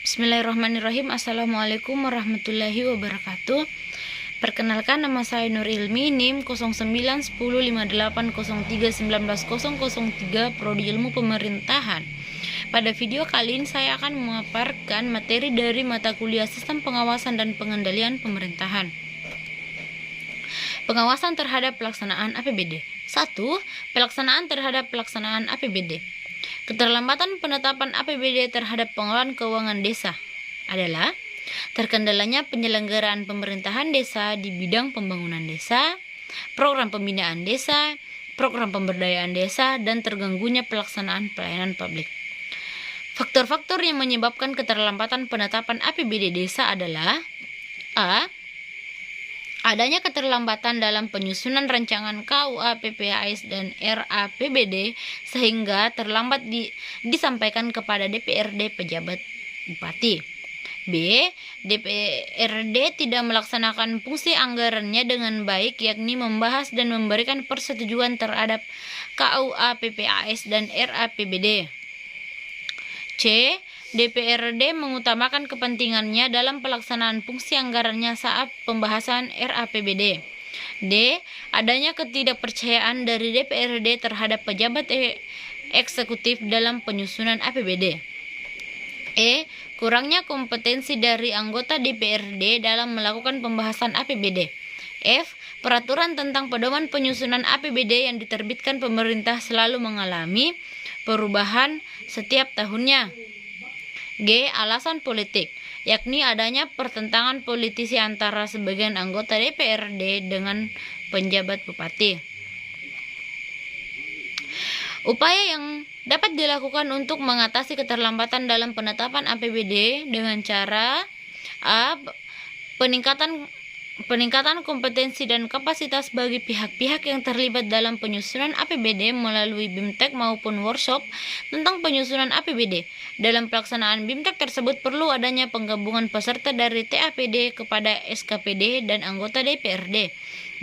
Bismillahirrahmanirrahim. Assalamualaikum warahmatullahi wabarakatuh. Perkenalkan, nama saya Nur Ilmi, NIM 09105803190003, Prodi Ilmu Pemerintahan. Pada video kali ini saya akan memaparkan materi dari mata kuliah Sistem Pengawasan dan Pengendalian Pemerintahan. Pengawasan terhadap pelaksanaan APBD. 1. Pelaksanaan terhadap pelaksanaan APBD. Keterlambatan penetapan APBD terhadap pengelolaan keuangan desa adalah terkendalanya penyelenggaraan pemerintahan desa di bidang pembangunan desa, program pembinaan desa, program pemberdayaan desa, dan terganggunya pelaksanaan pelayanan publik. Faktor-faktor yang menyebabkan keterlambatan penetapan APBD desa adalah A. Adanya keterlambatan dalam penyusunan rancangan KUA, PPAS, dan RAPBD sehingga terlambat disampaikan kepada DPRD pejabat bupati. B. DPRD tidak melaksanakan fungsi anggarannya dengan baik, yakni membahas dan memberikan persetujuan terhadap KUA, PPAS, dan RAPBD. C. DPRD mengutamakan kepentingannya dalam pelaksanaan fungsi anggarannya saat pembahasan RAPBD. D. Adanya ketidakpercayaan dari DPRD terhadap pejabat eksekutif dalam penyusunan APBD. E. Kurangnya kompetensi dari anggota DPRD dalam melakukan pembahasan APBD. F. Peraturan tentang pedoman penyusunan APBD yang diterbitkan pemerintah selalu mengalami perubahan setiap tahunnya. G. Alasan politik, yakni adanya pertentangan politisi antara sebagian anggota DPRD dengan penjabat bupati. Upaya yang dapat dilakukan untuk mengatasi keterlambatan dalam penetapan APBD dengan cara A. Peningkatan kompetensi dan kapasitas bagi pihak-pihak yang terlibat dalam penyusunan APBD melalui BIMTEK maupun workshop tentang penyusunan APBD. Dalam pelaksanaan BIMTEK tersebut perlu adanya penggabungan peserta dari TAPD kepada SKPD dan anggota DPRD.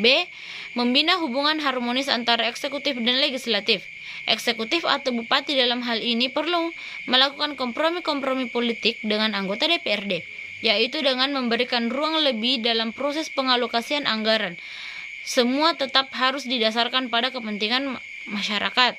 B. Membina hubungan harmonis antara eksekutif dan legislatif. Eksekutif atau bupati dalam hal ini perlu melakukan kompromi-kompromi politik dengan anggota DPRD, yaitu dengan memberikan ruang lebih dalam proses pengalokasian anggaran. Semua tetap harus didasarkan pada kepentingan masyarakat.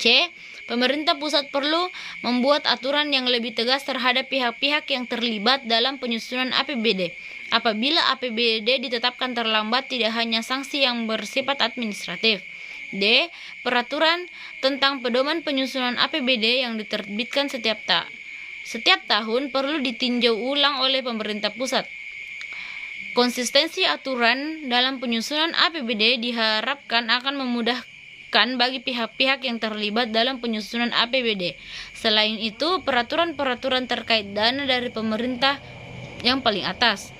C. Pemerintah pusat perlu membuat aturan yang lebih tegas terhadap pihak-pihak yang terlibat dalam penyusunan APBD. Apabila APBD ditetapkan terlambat, tidak hanya sanksi yang bersifat administratif. D. Peraturan tentang pedoman penyusunan APBD yang diterbitkan setiap tahun perlu ditinjau ulang oleh pemerintah pusat. Konsistensi aturan dalam penyusunan APBD diharapkan akan memudahkan bagi pihak-pihak yang terlibat dalam penyusunan APBD. Selain itu, peraturan-peraturan terkait dana dari pemerintah yang paling atas.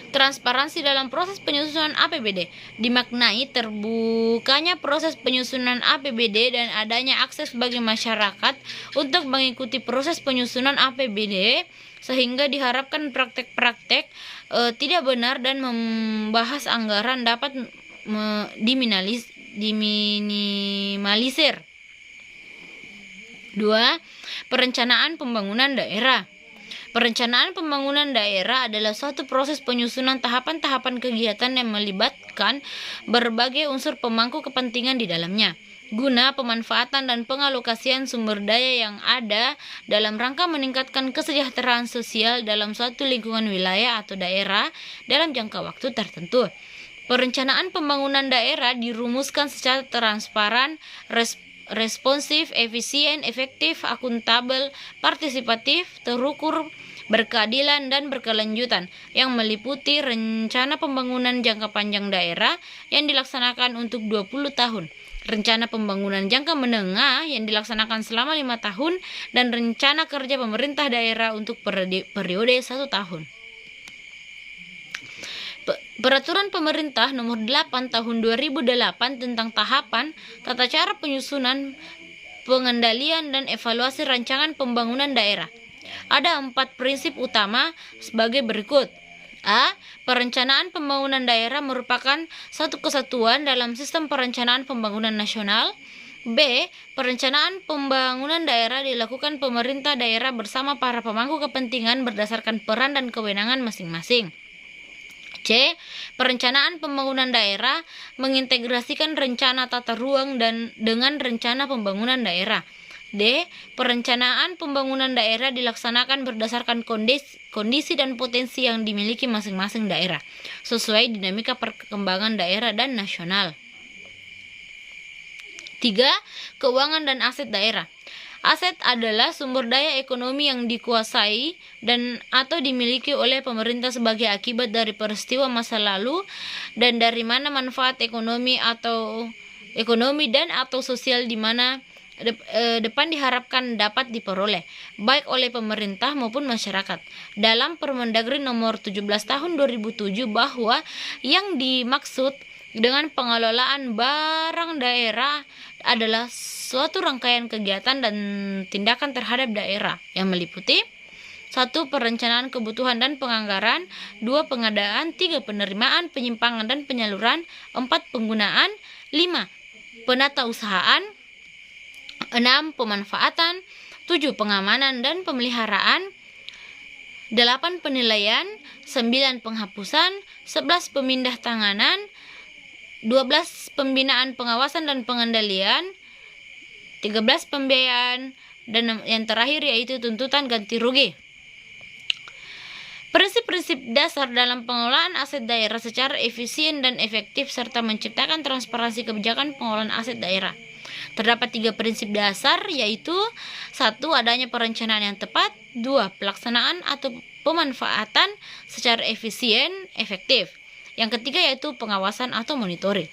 Transparansi dalam proses penyusunan APBD dimaknai terbukanya proses penyusunan APBD dan adanya akses bagi masyarakat untuk mengikuti proses penyusunan APBD, sehingga diharapkan praktek-praktek tidak benar dan membahas anggaran dapat diminimalisir. 2. Perencanaan pembangunan daerah. Perencanaan pembangunan daerah adalah suatu proses penyusunan tahapan-tahapan kegiatan yang melibatkan berbagai unsur pemangku kepentingan di dalamnya, guna pemanfaatan dan pengalokasian sumber daya yang ada dalam rangka meningkatkan kesejahteraan sosial dalam suatu lingkungan wilayah atau daerah dalam jangka waktu tertentu. Perencanaan pembangunan daerah dirumuskan secara transparan, responsif, efisien, efektif, akuntabel, partisipatif, terukur, berkeadilan, dan berkelanjutan, yang meliputi rencana pembangunan jangka panjang daerah yang dilaksanakan untuk 20 tahun, rencana pembangunan jangka menengah yang dilaksanakan selama 5 tahun, dan rencana kerja pemerintah daerah untuk periode 1 tahun. Peraturan Pemerintah Nomor 8 Tahun 2008 tentang tahapan, tata cara penyusunan, pengendalian, dan evaluasi rancangan pembangunan daerah. Ada 4 prinsip utama sebagai berikut. A. Perencanaan pembangunan daerah merupakan satu kesatuan dalam sistem perencanaan pembangunan nasional. B. Perencanaan pembangunan daerah dilakukan pemerintah daerah bersama para pemangku kepentingan berdasarkan peran dan kewenangan masing-masing. C. Perencanaan pembangunan daerah mengintegrasikan rencana tata ruang dan dengan rencana pembangunan daerah. D. Perencanaan pembangunan daerah dilaksanakan berdasarkan kondisi dan potensi yang dimiliki masing-masing daerah, sesuai dinamika perkembangan daerah dan nasional. 3. Keuangan dan aset daerah. Aset adalah sumber daya ekonomi yang dikuasai dan atau dimiliki oleh pemerintah sebagai akibat dari peristiwa masa lalu dan dari mana manfaat ekonomi dan atau sosial di mana depan diharapkan dapat diperoleh baik oleh pemerintah maupun masyarakat. Dalam Permendagri nomor 17 tahun 2007 bahwa yang dimaksud dengan pengelolaan barang daerah adalah suatu rangkaian kegiatan dan tindakan terhadap daerah yang meliputi 1. Perencanaan kebutuhan dan penganggaran, 2. Pengadaan, 3. Penerimaan, penyimpangan dan penyaluran, 4. Penggunaan, 5. Penatausahaan, 6. Pemanfaatan, 7. Pengamanan dan pemeliharaan, 8. Penilaian, 9. Penghapusan, 11. Pemindah tanganan, 12. Pembinaan pengawasan dan pengendalian, 13. Pembiayaan, dan yang terakhir yaitu tuntutan ganti rugi. Prinsip-prinsip dasar dalam pengelolaan aset daerah secara efisien dan efektif serta menciptakan transparansi kebijakan pengelolaan aset daerah. Terdapat 3 prinsip dasar yaitu 1. Adanya perencanaan yang tepat, 2. Pelaksanaan atau pemanfaatan secara efisien, efektif. Yang ketiga yaitu pengawasan atau monitoring.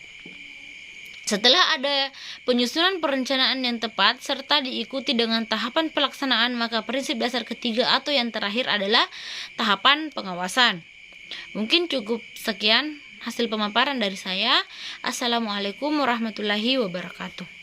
Setelah ada penyusunan perencanaan yang tepat serta diikuti dengan tahapan pelaksanaan, maka prinsip dasar ketiga atau yang terakhir adalah tahapan pengawasan. Mungkin cukup sekian hasil pemaparan dari saya. Assalamualaikum warahmatullahi wabarakatuh.